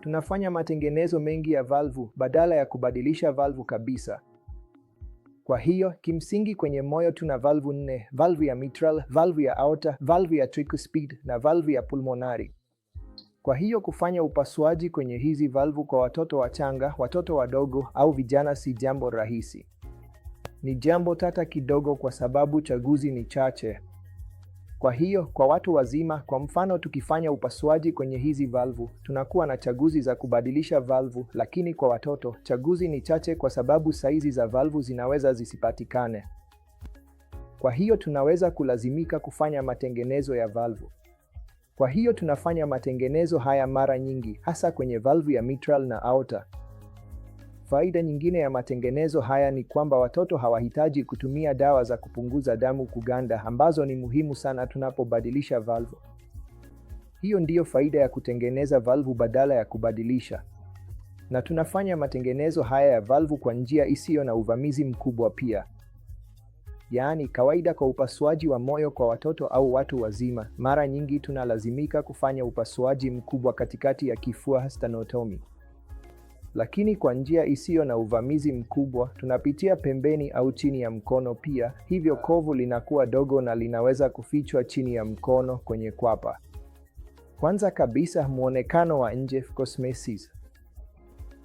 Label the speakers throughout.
Speaker 1: tunafanya matengenezo mengi ya valvu badala ya kubadilisha valvu kabisa. Kwa hiyo, kimsingi kwenye moyo tuna valvu 4: valvu ya mitral, valvu ya aorta, valvu ya tricuspid na valvu ya pulmonari. Kwa hiyo kufanya upasuaji kwenye hizi valvu kwa watoto wachanga, watoto wadogo au vijana si jambo rahisi. Ni jambo tata kidogo kwa sababu chaguzi ni chache. Kwa hiyo, kwa watu wazima, kwa mfano tukifanya upasuaji kwenye hizi valvu, tunakuwa na chaguzi za kubadilisha valvu, lakini kwa watoto, chaguzi ni chache kwa sababu saizi za valvu zinaweza zisipatikane. Kwa hiyo tunaweza kulazimika kufanya matengenezo ya valvu. Kwa hiyo tunafanya matengenezo haya mara nyingi, hasa kwenye valvu ya mitral na aorta. Faida nyingine ya matengenezo haya ni kwamba watoto hawahitaji kutumia dawa za kupunguza damu kuganda, ambazo ni muhimu sana tunapobadilisha valvu. Hiyo ndiyo faida ya kutengeneza valvu badala ya kubadilisha. Na tunafanya matengenezo haya ya valvu kwa njia isiyo na uvamizi mkubwa pia. Yaani, kawaida kwa upasuaji wa moyo kwa watoto au watu wazima, mara nyingi tunalazimika kufanya upasuaji mkubwa katikati ya kifua, sternotomy. Lakini kwa njia isiyo na uvamizi mkubwa, tunapitia pembeni au chini ya mkono pia, hivyo kovu linakuwa dogo na linaweza kufichwa chini ya mkono kwenye kwapa. Kwanza kabisa, muonekano wa nje, cosmesis.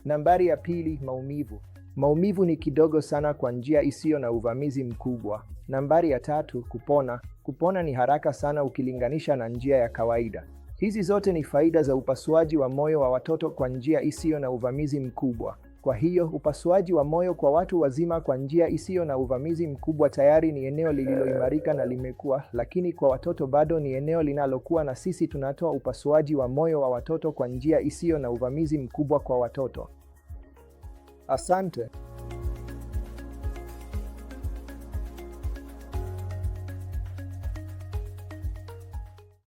Speaker 1: Nambari ya pili, maumivu. Maumivu ni kidogo sana kwa njia isiyo na uvamizi mkubwa. Nambari ya tatu, kupona. Kupona ni haraka sana ukilinganisha na njia ya kawaida. Hizi zote ni faida za upasuaji wa moyo wa watoto kwa njia isiyo na uvamizi mkubwa. Kwa hiyo, upasuaji wa moyo kwa watu wazima kwa njia isiyo na uvamizi mkubwa tayari ni eneo lililoimarika na limekuwa, lakini kwa watoto bado ni eneo linalokuwa, na sisi tunatoa upasuaji wa moyo wa watoto kwa njia isiyo na uvamizi mkubwa kwa watoto. Asante.